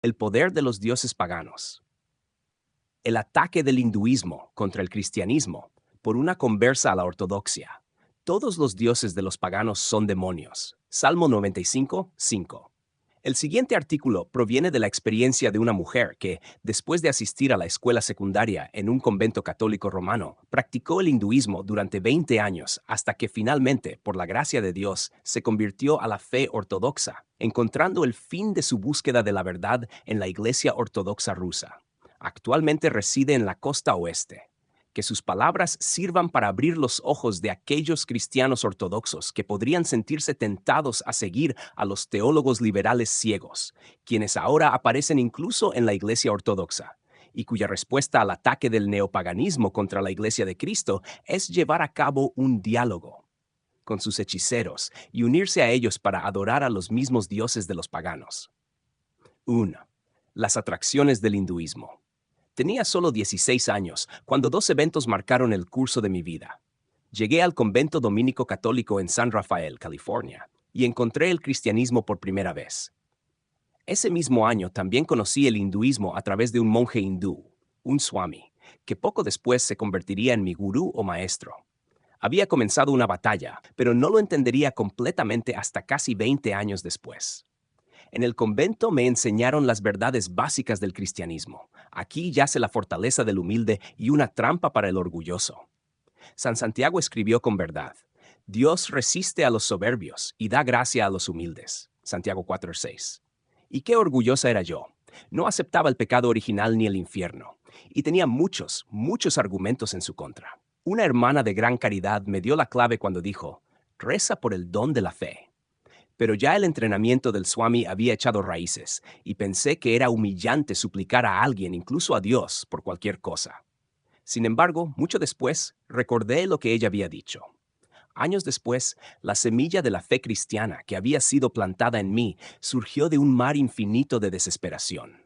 El poder de los dioses paganos. El ataque del hinduismo contra el cristianismo por una conversa a la ortodoxia. Todos los dioses de los paganos son demonios. Salmo 95, 5. El siguiente artículo proviene de la experiencia de una mujer que, después de asistir a la escuela secundaria en un convento católico romano, practicó el hinduismo durante 20 años hasta que finalmente, por la gracia de Dios, se convirtió a la fe ortodoxa, encontrando el fin de su búsqueda de la verdad en la Iglesia Ortodoxa rusa. Actualmente reside en la costa oeste. Que sus palabras sirvan para abrir los ojos de aquellos cristianos ortodoxos que podrían sentirse tentados a seguir a los teólogos liberales ciegos, quienes ahora aparecen incluso en la Iglesia Ortodoxa, y cuya respuesta al ataque del neopaganismo contra la Iglesia de Cristo es llevar a cabo un diálogo con sus hechiceros y unirse a ellos para adorar a los mismos dioses de los paganos. 1. Las atracciones del hinduismo. Tenía solo 16 años cuando dos eventos marcaron el curso de mi vida. Llegué al convento dominico católico en San Rafael, California, y encontré el cristianismo por primera vez. Ese mismo año también conocí el hinduismo a través de un monje hindú, un swami, que poco después se convertiría en mi gurú o maestro. Había comenzado una batalla, pero no lo entendería completamente hasta casi 20 años después. En el convento me enseñaron las verdades básicas del cristianismo. Aquí yace la fortaleza del humilde y una trampa para el orgulloso. San Santiago escribió con verdad: Dios resiste a los soberbios y da gracia a los humildes. Santiago 4:6. ¿Y qué orgullosa era yo? No aceptaba el pecado original ni el infierno, y tenía muchos argumentos en su contra. Una hermana de gran caridad me dio la clave cuando dijo: reza por el don de la fe. Pero ya el entrenamiento del Swami había echado raíces, y pensé que era humillante suplicar a alguien, incluso a Dios, por cualquier cosa. Sin embargo, mucho después, recordé lo que ella había dicho. Años después, la semilla de la fe cristiana que había sido plantada en mí surgió de un mar infinito de desesperación.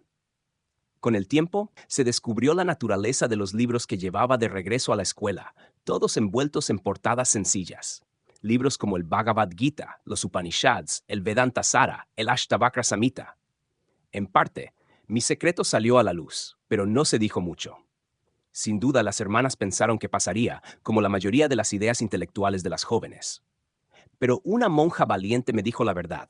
Con el tiempo, se descubrió la naturaleza de los libros que llevaba de regreso a la escuela, todos envueltos en portadas sencillas. Libros como el Bhagavad Gita, los Upanishads, el Vedanta Sara, el Ashtavakra Samhita. En parte, mi secreto salió a la luz, pero no se dijo mucho. Sin duda, las hermanas pensaron que pasaría, como la mayoría de las ideas intelectuales de las jóvenes. Pero una monja valiente me dijo la verdad.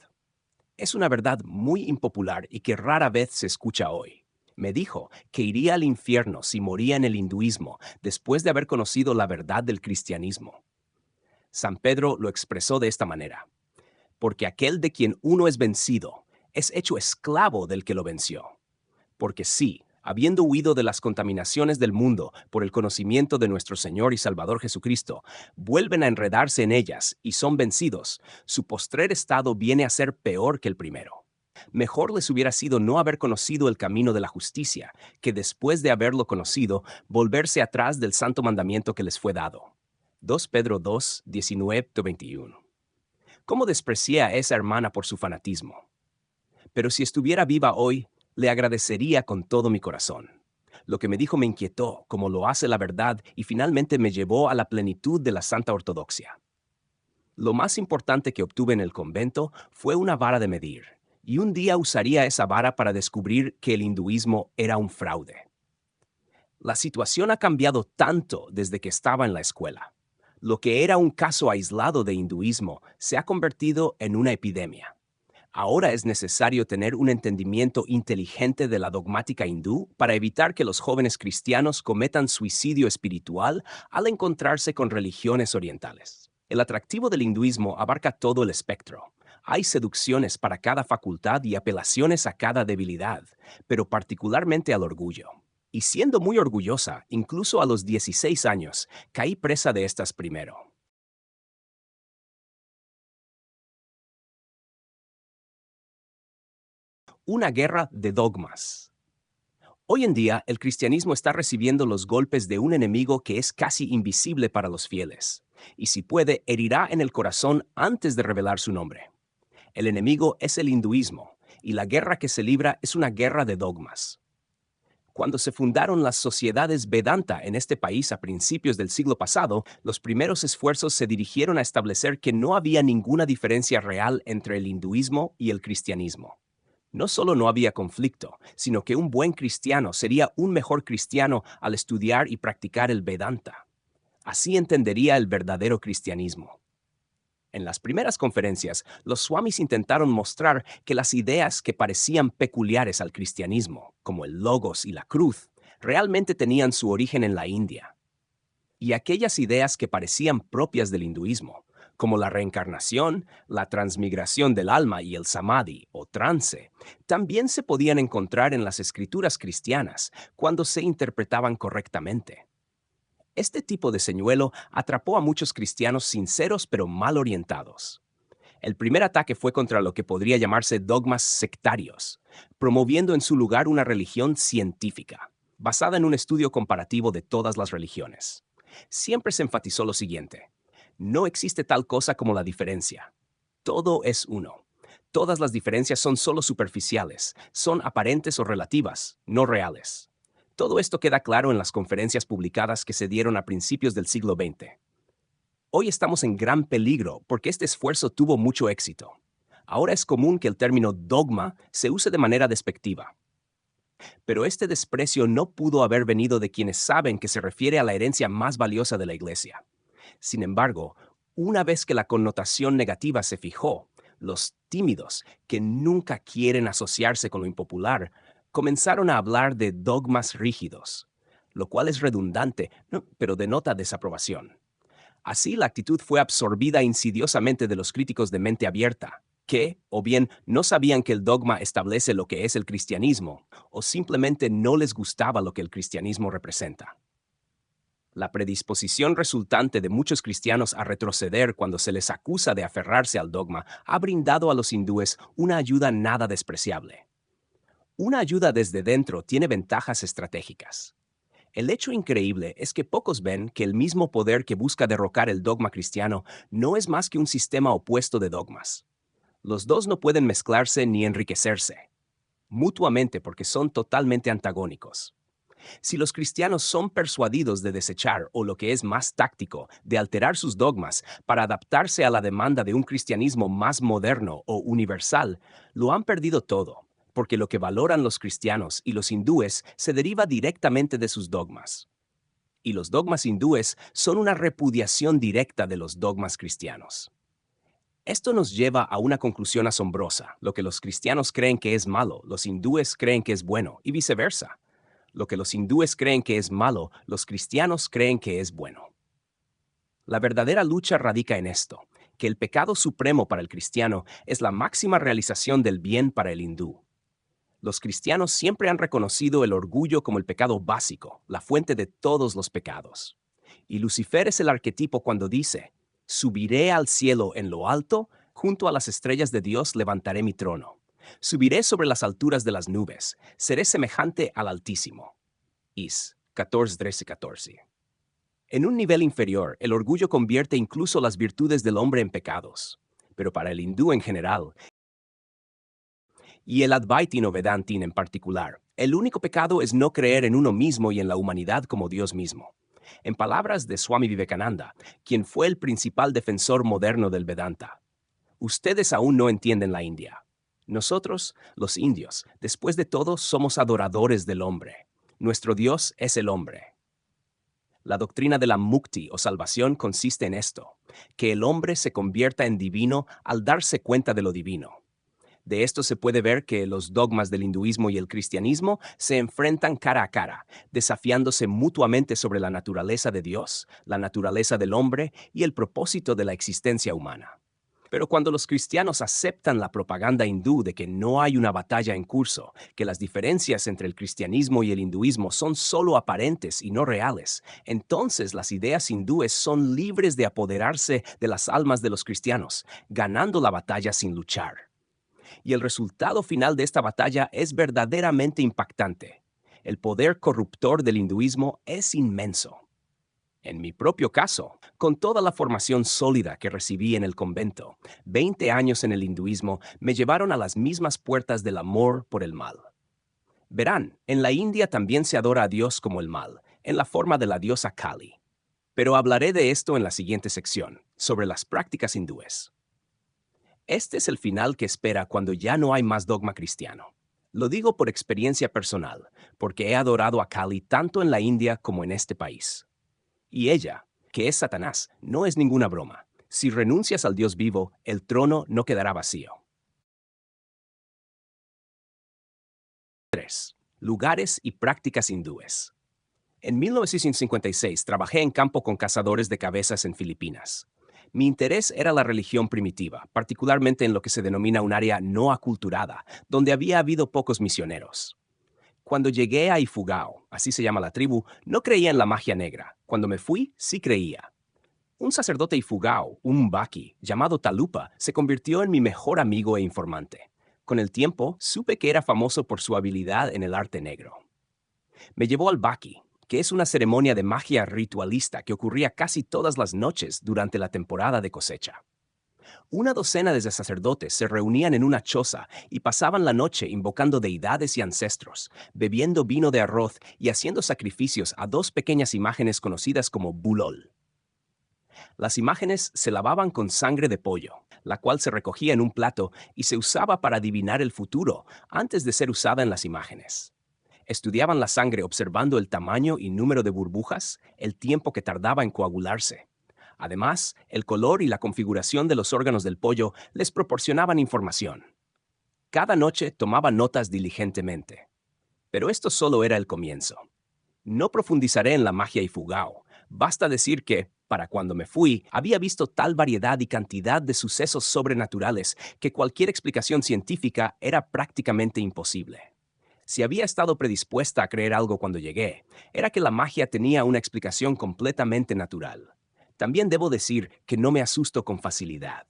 Es una verdad muy impopular y que rara vez se escucha hoy. Me dijo que iría al infierno si moría en el hinduismo después de haber conocido la verdad del cristianismo. San Pedro lo expresó de esta manera: porque aquel de quien uno es vencido es hecho esclavo del que lo venció. Porque sí, habiendo huido de las contaminaciones del mundo por el conocimiento de nuestro Señor y Salvador Jesucristo, vuelven a enredarse en ellas y son vencidos, su postrer estado viene a ser peor que el primero. Mejor les hubiera sido no haber conocido el camino de la justicia, que después de haberlo conocido, volverse atrás del santo mandamiento que les fue dado. 2 Pedro 2, 19-21. ¿Cómo desprecié a esa hermana por su fanatismo? Pero si estuviera viva hoy, le agradecería con todo mi corazón. Lo que me dijo me inquietó, como lo hace la verdad, y finalmente me llevó a la plenitud de la Santa Ortodoxia. Lo más importante que obtuve en el convento fue una vara de medir, y un día usaría esa vara para descubrir que el hinduismo era un fraude. La situación ha cambiado tanto desde que estaba en la escuela. Lo que era un caso aislado de hinduismo se ha convertido en una epidemia. Ahora es necesario tener un entendimiento inteligente de la dogmática hindú para evitar que los jóvenes cristianos cometan suicidio espiritual al encontrarse con religiones orientales. El atractivo del hinduismo abarca todo el espectro. Hay seducciones para cada facultad y apelaciones a cada debilidad, pero particularmente al orgullo. Y siendo muy orgullosa, incluso a los 16 años, caí presa de estas primero. Una guerra de dogmas. Hoy en día, el cristianismo está recibiendo los golpes de un enemigo que es casi invisible para los fieles, y si puede, herirá en el corazón antes de revelar su nombre. El enemigo es el hinduismo, y la guerra que se libra es una guerra de dogmas. Cuando se fundaron las sociedades Vedanta en este país a principios del siglo pasado, los primeros esfuerzos se dirigieron a establecer que no había ninguna diferencia real entre el hinduismo y el cristianismo. No solo no había conflicto, sino que un buen cristiano sería un mejor cristiano al estudiar y practicar el Vedanta. Así entendería el verdadero cristianismo. En las primeras conferencias, los swamis intentaron mostrar que las ideas que parecían peculiares al cristianismo, como el logos y la cruz, realmente tenían su origen en la India. Y aquellas ideas que parecían propias del hinduismo, como la reencarnación, la transmigración del alma y el samadhi o trance, también se podían encontrar en las escrituras cristianas cuando se interpretaban correctamente. Este tipo de señuelo atrapó a muchos cristianos sinceros pero mal orientados. El primer ataque fue contra lo que podría llamarse dogmas sectarios, promoviendo en su lugar una religión científica, basada en un estudio comparativo de todas las religiones. Siempre se enfatizó lo siguiente: no existe tal cosa como la diferencia. Todo es uno. Todas las diferencias son solo superficiales, son aparentes o relativas, no reales. Todo esto queda claro en las conferencias publicadas que se dieron a principios del siglo XX. Hoy estamos en gran peligro porque este esfuerzo tuvo mucho éxito. Ahora es común que el término dogma se use de manera despectiva. Pero este desprecio no pudo haber venido de quienes saben que se refiere a la herencia más valiosa de la Iglesia. Sin embargo, una vez que la connotación negativa se fijó, los tímidos, que nunca quieren asociarse con lo impopular, comenzaron a hablar de dogmas rígidos, lo cual es redundante, pero denota desaprobación. Así, la actitud fue absorbida insidiosamente de los críticos de mente abierta, que, o bien, no sabían que el dogma establece lo que es el cristianismo, o simplemente no les gustaba lo que el cristianismo representa. La predisposición resultante de muchos cristianos a retroceder cuando se les acusa de aferrarse al dogma ha brindado a los hindúes una ayuda nada despreciable. Una ayuda desde dentro tiene ventajas estratégicas. El hecho increíble es que pocos ven que el mismo poder que busca derrocar el dogma cristiano no es más que un sistema opuesto de dogmas. Los dos no pueden mezclarse ni enriquecerse mutuamente porque son totalmente antagónicos. Si los cristianos son persuadidos de desechar, o lo que es más táctico, de alterar sus dogmas para adaptarse a la demanda de un cristianismo más moderno o universal, lo han perdido todo, porque lo que valoran los cristianos y los hindúes se deriva directamente de sus dogmas. Y los dogmas hindúes son una repudiación directa de los dogmas cristianos. Esto nos lleva a una conclusión asombrosa. Lo que los cristianos creen que es malo, los hindúes creen que es bueno, y viceversa. Lo que los hindúes creen que es malo, los cristianos creen que es bueno. La verdadera lucha radica en esto, que el pecado supremo para el cristiano es la máxima realización del bien para el hindú. Los cristianos siempre han reconocido el orgullo como el pecado básico, la fuente de todos los pecados. Y Lucifer es el arquetipo cuando dice: subiré al cielo en lo alto, junto a las estrellas de Dios levantaré mi trono. Subiré sobre las alturas de las nubes, seré semejante al Altísimo. Is 14:13-14. En un nivel inferior, el orgullo convierte incluso las virtudes del hombre en pecados. Pero para el hindú en general, y el Advaitin o Vedantin en particular, el único pecado es no creer en uno mismo y en la humanidad como Dios mismo. En palabras de Swami Vivekananda, quien fue el principal defensor moderno del Vedanta: ustedes aún no entienden la India. Nosotros, los indios, después de todo, somos adoradores del hombre. Nuestro Dios es el hombre. La doctrina de la mukti o salvación consiste en esto: que el hombre se convierta en divino al darse cuenta de lo divino. De esto se puede ver que los dogmas del hinduismo y el cristianismo se enfrentan cara a cara, desafiándose mutuamente sobre la naturaleza de Dios, la naturaleza del hombre y el propósito de la existencia humana. Pero cuando los cristianos aceptan la propaganda hindú de que no hay una batalla en curso, que las diferencias entre el cristianismo y el hinduismo son solo aparentes y no reales, entonces las ideas hindúes son libres de apoderarse de las almas de los cristianos, ganando la batalla sin luchar. Y el resultado final de esta batalla es verdaderamente impactante. El poder corruptor del hinduismo es inmenso. En mi propio caso, con toda la formación sólida que recibí en el convento, 20 años en el hinduismo me llevaron a las mismas puertas del amor por el mal. Verán, en la India también se adora a Dios como el mal, en la forma de la diosa Kali. Pero hablaré de esto en la siguiente sección, sobre las prácticas hindúes. Este es el final que espera cuando ya no hay más dogma cristiano. Lo digo por experiencia personal, porque he adorado a Kali tanto en la India como en este país. Y ella, que es Satanás, no es ninguna broma. Si renuncias al Dios vivo, el trono no quedará vacío. 3. Lugares y prácticas hindúes. En 1956 trabajé en campo con cazadores de cabezas en Filipinas. Mi interés era la religión primitiva, particularmente en lo que se denomina un área no aculturada, donde había habido pocos misioneros. Cuando llegué a Ifugao, así se llama la tribu, no creía en la magia negra. Cuando me fui, sí creía. Un sacerdote Ifugao, un Baki, llamado Talupa, se convirtió en mi mejor amigo e informante. Con el tiempo, supe que era famoso por su habilidad en el arte negro. Me llevó al Baki, que es una ceremonia de magia ritualista que ocurría casi todas las noches durante la temporada de cosecha. Una docena de sacerdotes se reunían en una choza y pasaban la noche invocando deidades y ancestros, bebiendo vino de arroz y haciendo sacrificios a dos pequeñas imágenes conocidas como bulol. Las imágenes se lavaban con sangre de pollo, la cual se recogía en un plato y se usaba para adivinar el futuro antes de ser usada en las imágenes. Estudiaban la sangre observando el tamaño y número de burbujas, el tiempo que tardaba en coagularse. Además, el color y la configuración de los órganos del pollo les proporcionaban información. Cada noche tomaba notas diligentemente. Pero esto solo era el comienzo. No profundizaré en la magia y fugao. Basta decir que, para cuando me fui, había visto tal variedad y cantidad de sucesos sobrenaturales que cualquier explicación científica era prácticamente imposible. Si había estado predispuesta a creer algo cuando llegué, era que la magia tenía una explicación completamente natural. También debo decir que no me asusto con facilidad.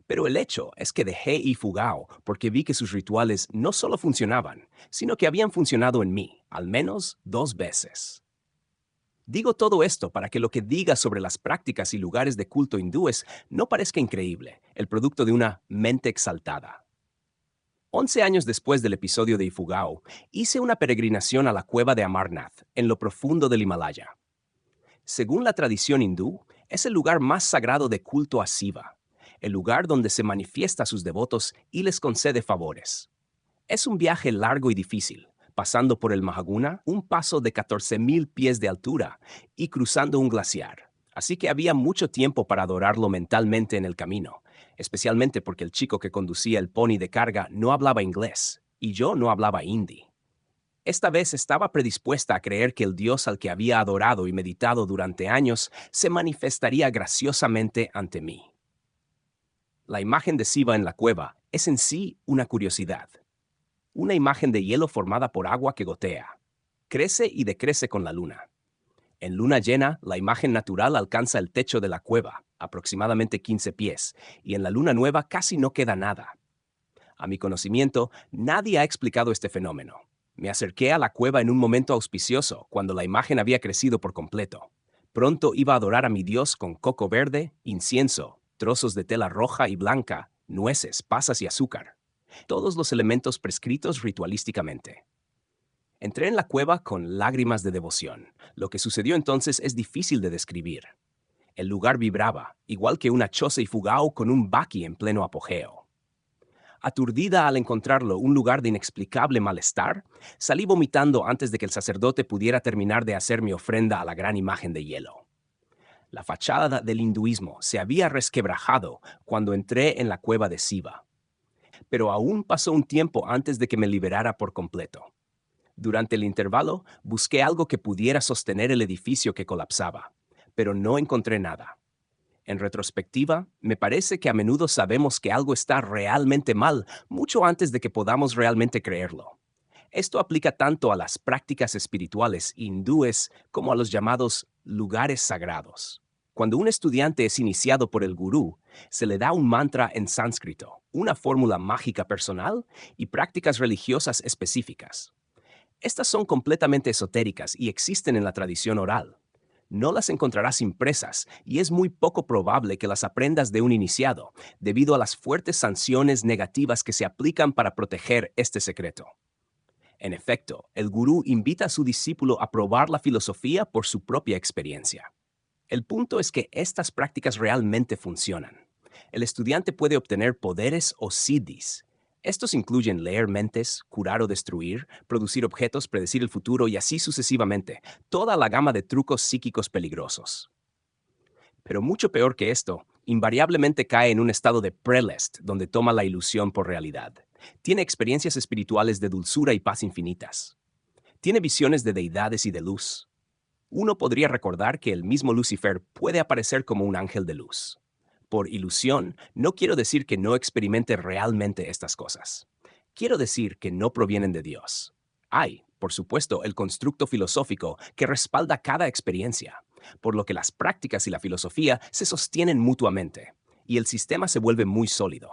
Pero el hecho es que dejé Ifugao porque vi que sus rituales no solo funcionaban, sino que habían funcionado en mí, al menos 2 veces. Digo todo esto para que lo que diga sobre las prácticas y lugares de culto hindúes no parezca increíble, el producto de una mente exaltada. 11 años después del episodio de Ifugao, hice una peregrinación a la cueva de Amarnath, en lo profundo del Himalaya. Según la tradición hindú, es el lugar más sagrado de culto a Shiva, el lugar donde se manifiesta a sus devotos y les concede favores. Es un viaje largo y difícil, pasando por el Mahaguna, un paso de 14,000 pies de altura, y cruzando un glaciar. Así que había mucho tiempo para adorarlo mentalmente en el camino, especialmente porque el chico que conducía el pony de carga no hablaba inglés, y yo no hablaba hindi. Esta vez estaba predispuesta a creer que el Dios al que había adorado y meditado durante años se manifestaría graciosamente ante mí. La imagen de Shiva en la cueva es en sí una curiosidad. Una imagen de hielo formada por agua que gotea. Crece y decrece con la luna. En luna llena, la imagen natural alcanza el techo de la cueva, aproximadamente 15 pies, y en la luna nueva casi no queda nada. A mi conocimiento, nadie ha explicado este fenómeno. Me acerqué a la cueva en un momento auspicioso, cuando la imagen había crecido por completo. Pronto iba a adorar a mi Dios con coco verde, incienso, trozos de tela roja y blanca, nueces, pasas y azúcar. Todos los elementos prescritos ritualísticamente. Entré en la cueva con lágrimas de devoción. Lo que sucedió entonces es difícil de describir. El lugar vibraba, igual que una choza y fugao con un baki en pleno apogeo. Aturdida al encontrarlo un lugar de inexplicable malestar, salí vomitando antes de que el sacerdote pudiera terminar de hacer mi ofrenda a la gran imagen de hielo. La fachada del hinduismo se había resquebrajado cuando entré en la cueva de Shiva. Pero aún pasó un tiempo antes de que me liberara por completo. Durante el intervalo, busqué algo que pudiera sostener el edificio que colapsaba, pero no encontré nada. En retrospectiva, me parece que a menudo sabemos que algo está realmente mal mucho antes de que podamos realmente creerlo. Esto aplica tanto a las prácticas espirituales hindúes como a los llamados lugares sagrados. Cuando un estudiante es iniciado por el gurú, se le da un mantra en sánscrito, una fórmula mágica personal y prácticas religiosas específicas. Estas son completamente esotéricas y existen en la tradición oral. No las encontrarás impresas y es muy poco probable que las aprendas de un iniciado, debido a las fuertes sanciones negativas que se aplican para proteger este secreto. En efecto, el gurú invita a su discípulo a probar la filosofía por su propia experiencia. El punto es que estas prácticas realmente funcionan. El estudiante puede obtener poderes o siddhis. Estos incluyen leer mentes, curar o destruir, producir objetos, predecir el futuro y así sucesivamente, toda la gama de trucos psíquicos peligrosos. Pero mucho peor que esto, invariablemente cae en un estado de prelest, donde toma la ilusión por realidad. Tiene experiencias espirituales de dulzura y paz infinitas. Tiene visiones de deidades y de luz. Uno podría recordar que el mismo Lucifer puede aparecer como un ángel de luz. Por ilusión, no quiero decir que no experimente realmente estas cosas. Quiero decir que no provienen de Dios. Hay, por supuesto, el constructo filosófico que respalda cada experiencia, por lo que las prácticas y la filosofía se sostienen mutuamente, y el sistema se vuelve muy sólido.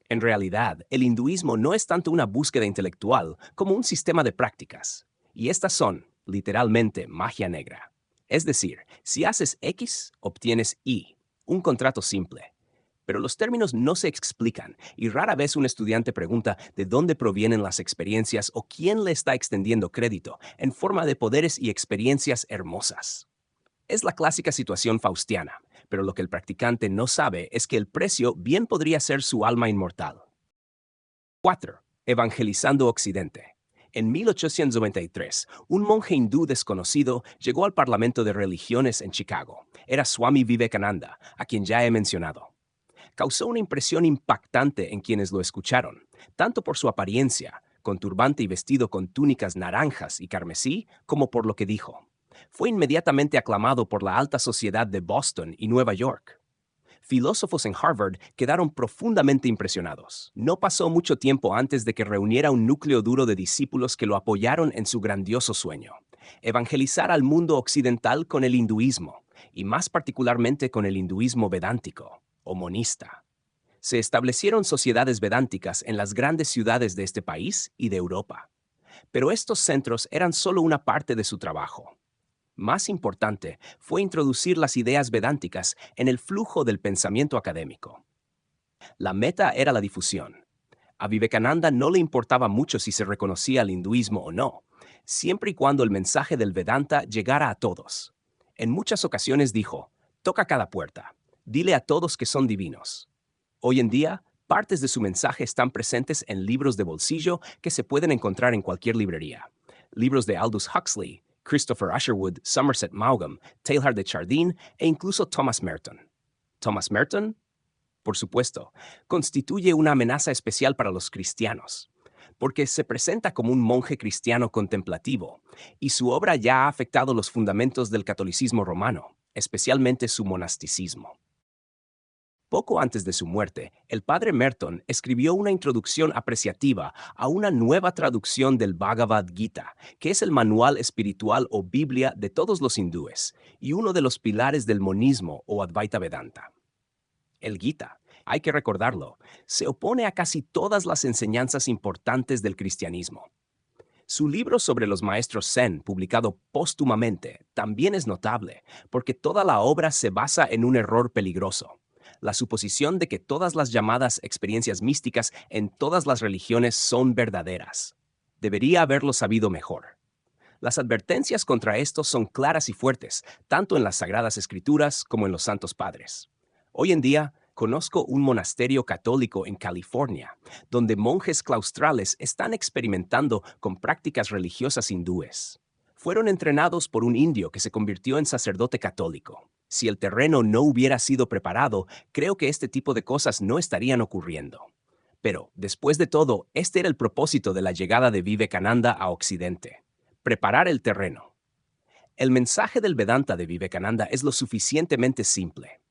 En realidad, el hinduismo no es tanto una búsqueda intelectual como un sistema de prácticas, y estas son, literalmente, magia negra. Es decir, si haces X, obtienes Y, un contrato simple. Pero los términos no se explican y rara vez un estudiante pregunta de dónde provienen las experiencias o quién le está extendiendo crédito en forma de poderes y experiencias hermosas. Es la clásica situación faustiana, pero lo que el practicante no sabe es que el precio bien podría ser su alma inmortal. 4. Evangelizando Occidente. En 1893, un monje hindú desconocido llegó al Parlamento de Religiones en Chicago. Era Swami Vivekananda, a quien ya he mencionado. Causó una impresión impactante en quienes lo escucharon, tanto por su apariencia, con turbante y vestido con túnicas naranjas y carmesí, como por lo que dijo. Fue inmediatamente aclamado por la alta sociedad de Boston y Nueva York. Filósofos en Harvard quedaron profundamente impresionados. No pasó mucho tiempo antes de que reuniera un núcleo duro de discípulos que lo apoyaron en su grandioso sueño: evangelizar al mundo occidental con el hinduismo, y más particularmente con el hinduismo vedántico, o monista. Se establecieron sociedades vedánticas en las grandes ciudades de este país y de Europa. Pero estos centros eran solo una parte de su trabajo. Más importante fue introducir las ideas vedánticas en el flujo del pensamiento académico. La meta era la difusión. A Vivekananda no le importaba mucho si se reconocía el hinduismo o no, siempre y cuando el mensaje del Vedanta llegara a todos. En muchas ocasiones dijo: toca cada puerta, dile a todos que son divinos. Hoy en día, partes de su mensaje están presentes en libros de bolsillo que se pueden encontrar en cualquier librería. Libros de Aldous Huxley, Christopher Usherwood, Somerset Maugham, Teilhard de Chardin e incluso Thomas Merton. Thomas Merton, por supuesto, constituye una amenaza especial para los cristianos, porque se presenta como un monje cristiano contemplativo, y su obra ya ha afectado los fundamentos del catolicismo romano, especialmente su monasticismo. Poco antes de su muerte, el padre Merton escribió una introducción apreciativa a una nueva traducción del Bhagavad Gita, que es el manual espiritual o Biblia de todos los hindúes y uno de los pilares del monismo o Advaita Vedanta. El Gita, hay que recordarlo, se opone a casi todas las enseñanzas importantes del cristianismo. Su libro sobre los maestros Zen, publicado póstumamente, también es notable, porque toda la obra se basa en un error peligroso: la suposición de que todas las llamadas experiencias místicas en todas las religiones son verdaderas. Debería haberlo sabido mejor. Las advertencias contra esto son claras y fuertes, tanto en las Sagradas Escrituras como en los Santos Padres. Hoy en día, conozco un monasterio católico en California, donde monjes claustrales están experimentando con prácticas religiosas hindúes. Fueron entrenados por un indio que se convirtió en sacerdote católico. Si el terreno no hubiera sido preparado, creo que este tipo de cosas no estarían ocurriendo. Pero, después de todo, este era el propósito de la llegada de Vivekananda a Occidente: preparar el terreno. El mensaje del Vedanta de Vivekananda es lo suficientemente simple.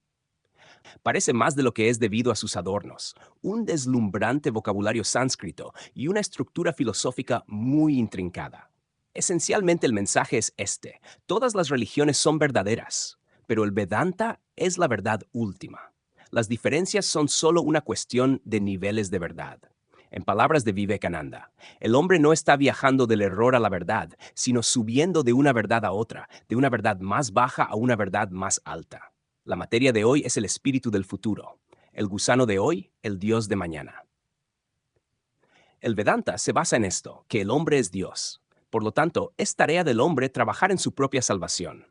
Parece más de lo que es debido a sus adornos, un deslumbrante vocabulario sánscrito y una estructura filosófica muy intrincada. Esencialmente el mensaje es este: todas las religiones son verdaderas, pero el Vedanta es la verdad última. Las diferencias son solo una cuestión de niveles de verdad. En palabras de Vivekananda, el hombre no está viajando del error a la verdad, sino subiendo de una verdad a otra, de una verdad más baja a una verdad más alta. La materia de hoy es el espíritu del futuro, el gusano de hoy, el Dios de mañana. El Vedanta se basa en esto, que el hombre es Dios. Por lo tanto, es tarea del hombre trabajar en su propia salvación.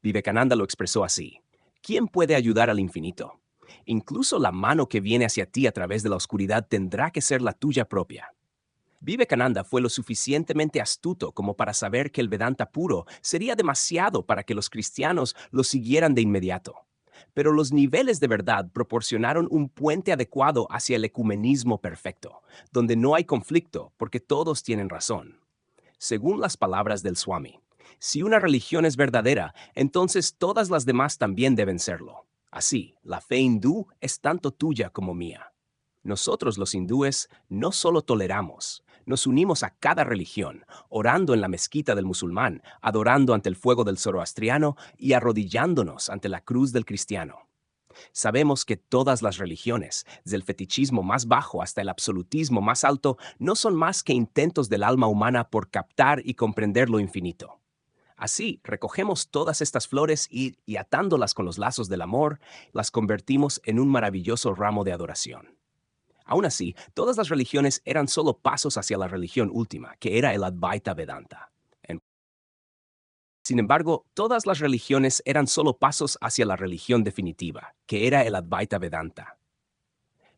Vivekananda lo expresó así: ¿quién puede ayudar al infinito? Incluso la mano que viene hacia ti a través de la oscuridad tendrá que ser la tuya propia. Vivekananda fue lo suficientemente astuto como para saber que el Vedanta puro sería demasiado para que los cristianos lo siguieran de inmediato. Pero los niveles de verdad proporcionaron un puente adecuado hacia el ecumenismo perfecto, donde no hay conflicto porque todos tienen razón. Según las palabras del Swami, si una religión es verdadera, entonces todas las demás también deben serlo. Así, la fe hindú es tanto tuya como mía. Nosotros los hindúes no solo toleramos, nos unimos a cada religión, orando en la mezquita del musulmán, adorando ante el fuego del zoroastriano y arrodillándonos ante la cruz del cristiano. Sabemos que todas las religiones, desde el fetichismo más bajo hasta el absolutismo más alto, no son más que intentos del alma humana por captar y comprender lo infinito. Así, recogemos todas estas flores y atándolas con los lazos del amor, las convertimos en un maravilloso ramo de adoración. Aún así, todas las religiones eran solo pasos hacia la religión última, que era el Advaita Vedanta. Sin embargo, todas las religiones eran solo pasos hacia la religión definitiva, que era el Advaita Vedanta.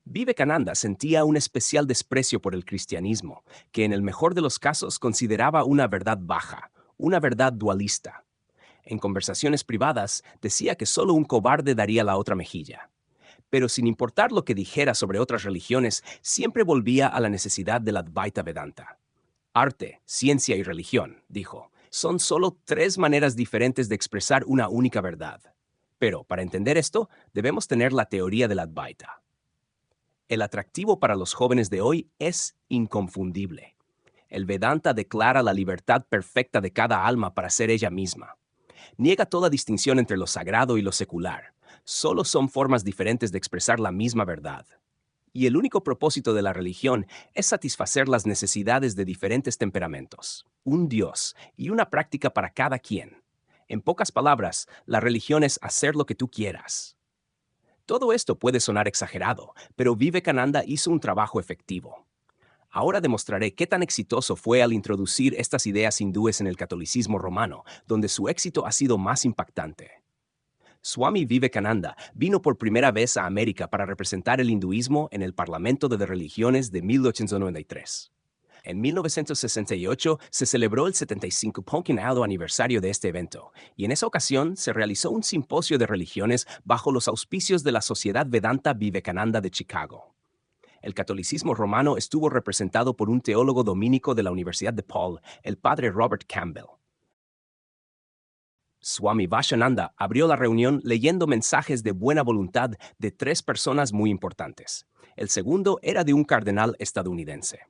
Vivekananda sentía un especial desprecio por el cristianismo, que en el mejor de los casos consideraba una verdad baja, una verdad dualista. En conversaciones privadas decía que solo un cobarde daría la otra mejilla. Pero sin importar lo que dijera sobre otras religiones, siempre volvía a la necesidad del Advaita Vedanta. Arte, ciencia y religión, dijo, son solo tres maneras diferentes de expresar una única verdad. Pero para entender esto, debemos tener la teoría del Advaita. El atractivo para los jóvenes de hoy es inconfundible. El Vedanta declara la libertad perfecta de cada alma para ser ella misma. Niega toda distinción entre lo sagrado y lo secular. Solo son formas diferentes de expresar la misma verdad. Y el único propósito de la religión es satisfacer las necesidades de diferentes temperamentos, un Dios y una práctica para cada quien. En pocas palabras, la religión es hacer lo que tú quieras. Todo esto puede sonar exagerado, pero Vivekananda hizo un trabajo efectivo. Ahora demostraré qué tan exitoso fue al introducir estas ideas hindúes en el catolicismo romano, donde su éxito ha sido más impactante. Swami Vivekananda vino por primera vez a América para representar el hinduismo en el Parlamento de Religiones de 1893. En 1968 se celebró el 75º aniversario de este evento, y en esa ocasión se realizó un simposio de religiones bajo los auspicios de la Sociedad Vedanta Vivekananda de Chicago. El catolicismo romano estuvo representado por un teólogo dominico de la Universidad de Paul, el padre Robert Campbell. Swami Vaishnanda abrió la reunión leyendo mensajes de buena voluntad de tres personas muy importantes. El segundo era de un cardenal estadounidense.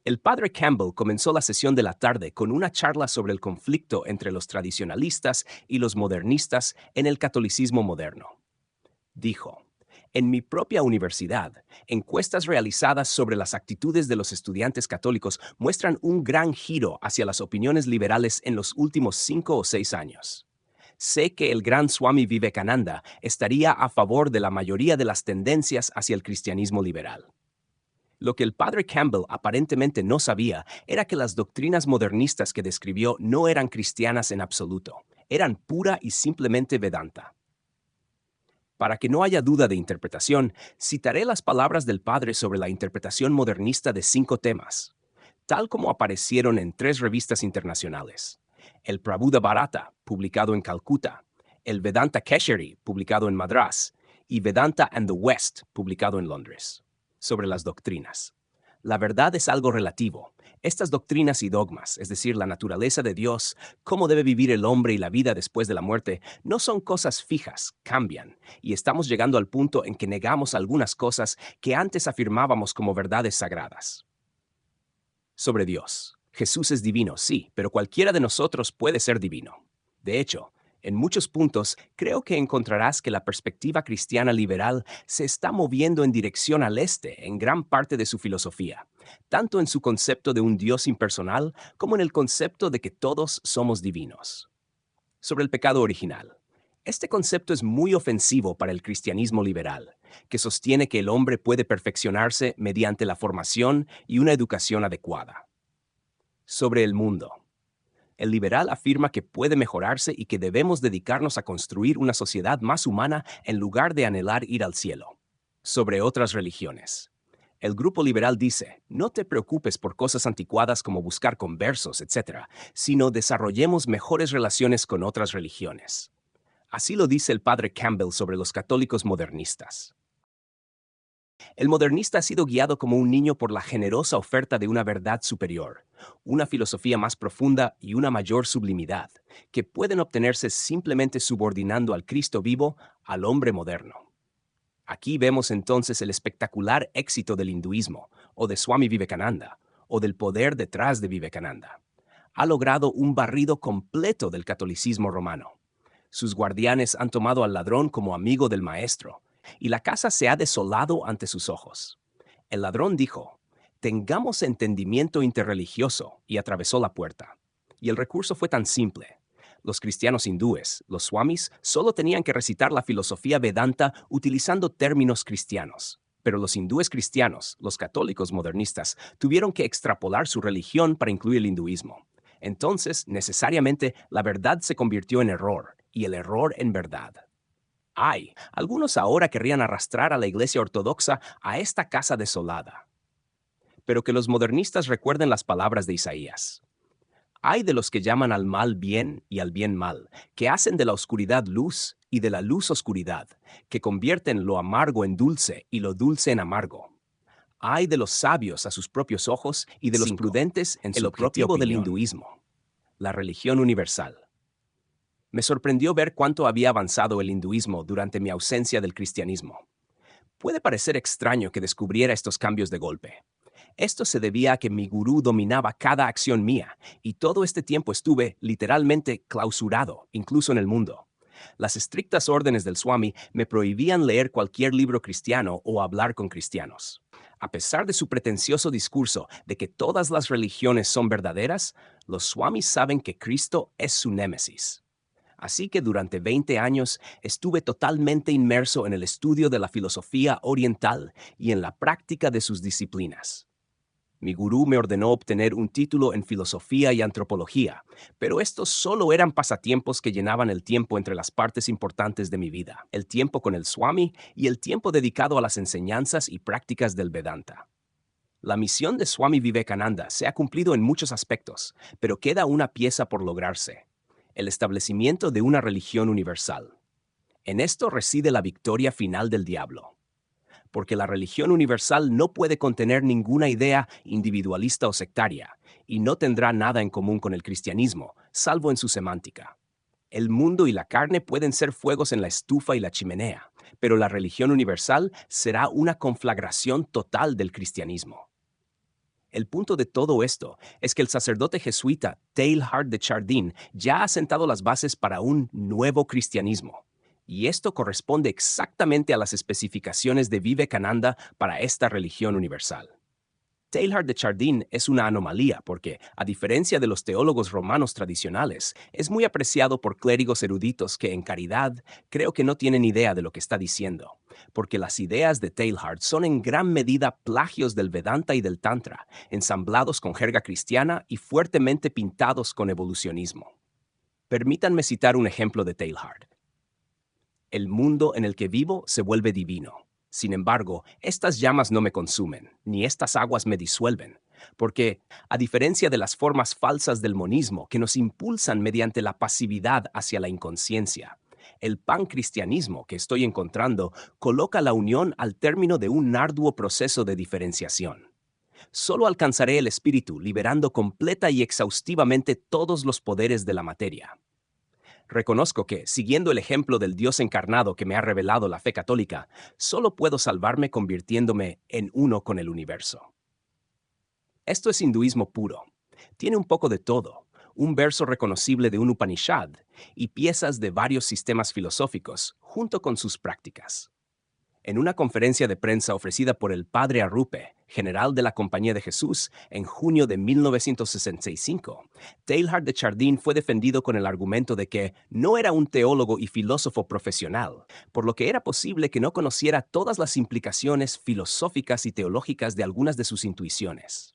El padre Campbell comenzó la sesión de la tarde con una charla sobre el conflicto entre los tradicionalistas y los modernistas en el catolicismo moderno. Dijo: en mi propia universidad, encuestas realizadas sobre las actitudes de los estudiantes católicos muestran un gran giro hacia las opiniones liberales en los últimos 5 o 6 años. Sé que el gran Swami Vivekananda estaría a favor de la mayoría de las tendencias hacia el cristianismo liberal. Lo que el padre Campbell aparentemente no sabía era que las doctrinas modernistas que describió no eran cristianas en absoluto, eran pura y simplemente Vedanta. Para que no haya duda de interpretación, citaré las palabras del padre sobre la interpretación modernista de 5 temas, tal como aparecieron en 3 revistas internacionales: el Prabhuda Bharata, publicado en Calcuta; el Vedanta Keshari, publicado en Madrás; y Vedanta and the West, publicado en Londres. Sobre las doctrinas. La verdad es algo relativo. Estas doctrinas y dogmas, es decir, la naturaleza de Dios, cómo debe vivir el hombre y la vida después de la muerte, no son cosas fijas, cambian, y estamos llegando al punto en que negamos algunas cosas que antes afirmábamos como verdades sagradas. Sobre Dios. Jesús es divino, sí, pero cualquiera de nosotros puede ser divino. De hecho, en muchos puntos, creo que encontrarás que la perspectiva cristiana liberal se está moviendo en dirección al este en gran parte de su filosofía, tanto en su concepto de un Dios impersonal como en el concepto de que todos somos divinos. Sobre el pecado original. Este concepto es muy ofensivo para el cristianismo liberal, que sostiene que el hombre puede perfeccionarse mediante la formación y una educación adecuada. Sobre el mundo. El liberal afirma que puede mejorarse y que debemos dedicarnos a construir una sociedad más humana en lugar de anhelar ir al cielo. Sobre otras religiones. El grupo liberal dice, no te preocupes por cosas anticuadas como buscar conversos, etc., sino desarrollemos mejores relaciones con otras religiones. Así lo dice el padre Campbell sobre los católicos modernistas. El modernista ha sido guiado como un niño por la generosa oferta de una verdad superior, una filosofía más profunda y una mayor sublimidad, que pueden obtenerse simplemente subordinando al Cristo vivo al hombre moderno. Aquí vemos entonces el espectacular éxito del hinduismo, o de Swami Vivekananda, o del poder detrás de Vivekananda. Ha logrado un barrido completo del catolicismo romano. Sus guardianes han tomado al ladrón como amigo del maestro, y la casa se ha desolado ante sus ojos. El ladrón dijo, tengamos entendimiento interreligioso, y atravesó la puerta. Y el recurso fue tan simple. Los cristianos hindúes, los swamis, solo tenían que recitar la filosofía Vedanta utilizando términos cristianos. Pero los hindúes cristianos, los católicos modernistas, tuvieron que extrapolar su religión para incluir el hinduismo. Entonces, necesariamente, la verdad se convirtió en error, y el error en verdad. Algunos ahora querrían arrastrar a la Iglesia Ortodoxa a esta casa desolada. Pero que los modernistas recuerden las palabras de Isaías. Hay de los que llaman al mal bien y al bien mal, que hacen de la oscuridad luz y de la luz oscuridad, que convierten lo amargo en dulce y lo dulce en amargo. Hay de los sabios a sus propios ojos y de los prudentes en su propia opinión. Del hinduismo, la religión universal. Me sorprendió ver cuánto había avanzado el hinduismo durante mi ausencia del cristianismo. Puede parecer extraño que descubriera estos cambios de golpe. Esto se debía a que mi gurú dominaba cada acción mía, y todo este tiempo estuve, literalmente, clausurado, incluso en el mundo. Las estrictas órdenes del Swami me prohibían leer cualquier libro cristiano o hablar con cristianos. A pesar de su pretencioso discurso de que todas las religiones son verdaderas, los Swamis saben que Cristo es su némesis. Así que durante 20 años estuve totalmente inmerso en el estudio de la filosofía oriental y en la práctica de sus disciplinas. Mi gurú me ordenó obtener un título en filosofía y antropología, pero estos solo eran pasatiempos que llenaban el tiempo entre las partes importantes de mi vida, el tiempo con el Swami y el tiempo dedicado a las enseñanzas y prácticas del Vedanta. La misión de Swami Vivekananda se ha cumplido en muchos aspectos, pero queda una pieza por lograrse: el establecimiento de una religión universal. En esto reside la victoria final del diablo. Porque la religión universal no puede contener ninguna idea individualista o sectaria, y no tendrá nada en común con el cristianismo, salvo en su semántica. El mundo y la carne pueden ser fuegos en la estufa y la chimenea, pero la religión universal será una conflagración total del cristianismo. El punto de todo esto es que el sacerdote jesuita Teilhard de Chardin ya ha sentado las bases para un nuevo cristianismo, y esto corresponde exactamente a las especificaciones de Vivekananda para esta religión universal. Teilhard de Chardin es una anomalía porque, a diferencia de los teólogos romanos tradicionales, es muy apreciado por clérigos eruditos que, en caridad, creo que no tienen idea de lo que está diciendo, porque las ideas de Teilhard son en gran medida plagios del Vedanta y del Tantra, ensamblados con jerga cristiana y fuertemente pintados con evolucionismo. Permítanme citar un ejemplo de Teilhard. El mundo en el que vivo se vuelve divino. Sin embargo, estas llamas no me consumen, ni estas aguas me disuelven, porque, a diferencia de las formas falsas del monismo que nos impulsan mediante la pasividad hacia la inconsciencia, el pancristianismo que estoy encontrando coloca la unión al término de un arduo proceso de diferenciación. Solo alcanzaré el espíritu liberando completa y exhaustivamente todos los poderes de la materia. Reconozco que, siguiendo el ejemplo del Dios encarnado que me ha revelado la fe católica, solo puedo salvarme convirtiéndome en uno con el universo. Esto es hinduismo puro. Tiene un poco de todo, un verso reconocible de un Upanishad y piezas de varios sistemas filosóficos, junto con sus prácticas. En una conferencia de prensa ofrecida por el padre Arrupe, general de la Compañía de Jesús, en junio de 1965, Teilhard de Chardin fue defendido con el argumento de que no era un teólogo y filósofo profesional, por lo que era posible que no conociera todas las implicaciones filosóficas y teológicas de algunas de sus intuiciones.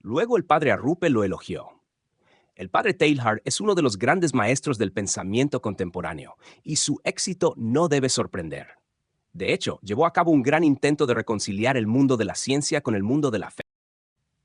Luego el padre Arrupe lo elogió. El padre Teilhard es uno de los grandes maestros del pensamiento contemporáneo, y su éxito no debe sorprender. De hecho, llevó a cabo un gran intento de reconciliar el mundo de la ciencia con el mundo de la fe.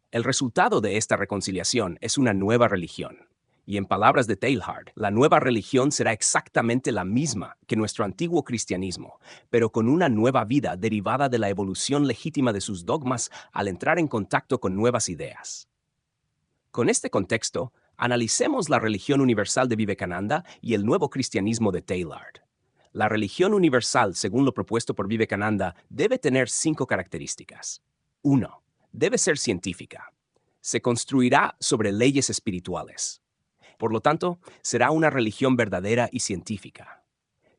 El resultado de esta reconciliación es una nueva religión. Y en palabras de Teilhard, la nueva religión será exactamente la misma que nuestro antiguo cristianismo, pero con una nueva vida derivada de la evolución legítima de sus dogmas al entrar en contacto con nuevas ideas. Con este contexto, analicemos la religión universal de Vivekananda y el nuevo cristianismo de Teilhard. La religión universal, según lo propuesto por Vivekananda, debe tener 5 características. 1. Debe ser científica. Se construirá sobre leyes espirituales. Por lo tanto, será una religión verdadera y científica.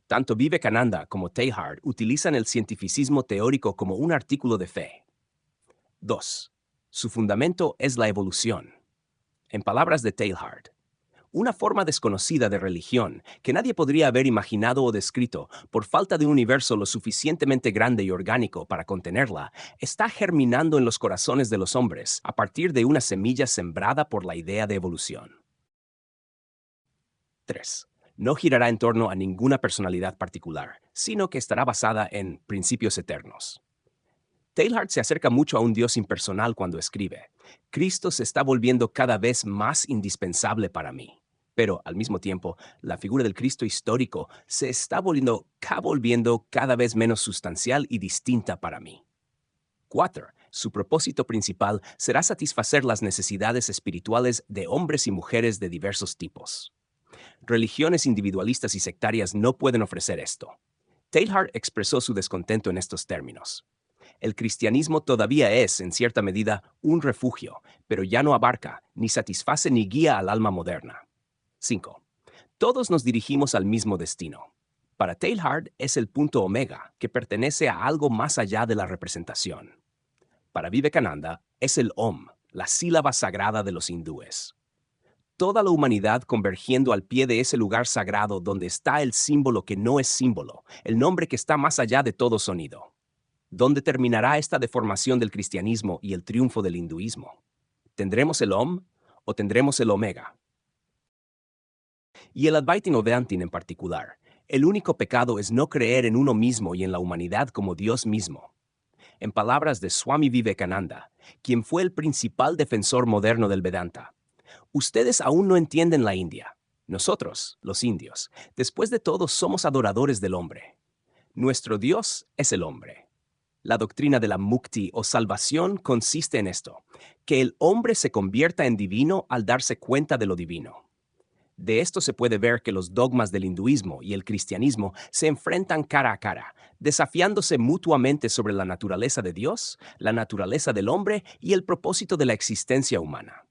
Tanto Vivekananda como Teilhard utilizan el cientificismo teórico como un artículo de fe. 2. Su fundamento es la evolución. En palabras de Teilhard, una forma desconocida de religión que nadie podría haber imaginado o descrito por falta de un universo lo suficientemente grande y orgánico para contenerla, está germinando en los corazones de los hombres a partir de una semilla sembrada por la idea de evolución. 3. No girará en torno a ninguna personalidad particular, sino que estará basada en principios eternos. Teilhard se acerca mucho a un Dios impersonal cuando escribe: Cristo se está volviendo cada vez más indispensable para mí. Pero, al mismo tiempo, la figura del Cristo histórico se está volviendo cada vez menos sustancial y distinta para mí. 4. Su propósito principal será satisfacer las necesidades espirituales de hombres y mujeres de diversos tipos. Religiones individualistas y sectarias no pueden ofrecer esto. Teilhard expresó su descontento en estos términos: el cristianismo todavía es, en cierta medida, un refugio, pero ya no abarca, ni satisface ni guía al alma moderna. 5. Todos nos dirigimos al mismo destino. Para Teilhard es el punto omega, que pertenece a algo más allá de la representación. Para Vivekananda es el Om, la sílaba sagrada de los hindúes. Toda la humanidad convergiendo al pie de ese lugar sagrado donde está el símbolo que no es símbolo, el nombre que está más allá de todo sonido. ¿Dónde terminará esta deformación del cristianismo y el triunfo del hinduismo? ¿Tendremos el Om o tendremos el Omega? Y el Advaitin o Vedantin en particular, el único pecado es no creer en uno mismo y en la humanidad como Dios mismo. En palabras de Swami Vivekananda, quien fue el principal defensor moderno del Vedanta, ustedes aún no entienden la India. Nosotros, los indios, después de todo somos adoradores del hombre. Nuestro Dios es el hombre. La doctrina de la mukti o salvación consiste en esto, que el hombre se convierta en divino al darse cuenta de lo divino. De esto se puede ver que los dogmas del hinduismo y el cristianismo se enfrentan cara a cara, desafiándose mutuamente sobre la naturaleza de Dios, la naturaleza del hombre y el propósito de la existencia humana.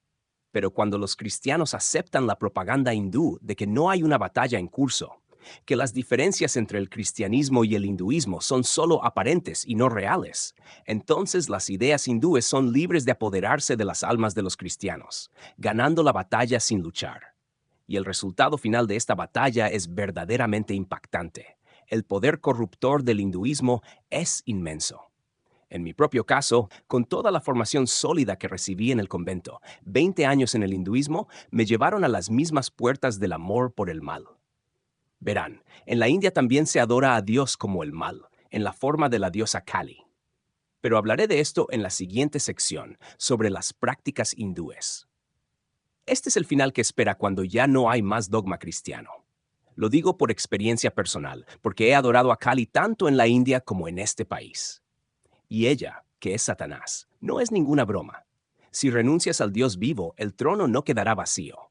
Pero cuando los cristianos aceptan la propaganda hindú de que no hay una batalla en curso, que las diferencias entre el cristianismo y el hinduismo son solo aparentes y no reales, entonces las ideas hindúes son libres de apoderarse de las almas de los cristianos, ganando la batalla sin luchar. Y el resultado final de esta batalla es verdaderamente impactante. El poder corruptor del hinduismo es inmenso. En mi propio caso, con toda la formación sólida que recibí en el convento, 20 años en el hinduismo me llevaron a las mismas puertas del amor por el mal. Verán, en la India también se adora a Dios como el mal, en la forma de la diosa Kali. Pero hablaré de esto en la siguiente sección, sobre las prácticas hindúes. Este es el final que espera cuando ya no hay más dogma cristiano. Lo digo por experiencia personal, porque he adorado a Kali tanto en la India como en este país. Y ella, que es Satanás, no es ninguna broma. Si renuncias al Dios vivo, el trono no quedará vacío.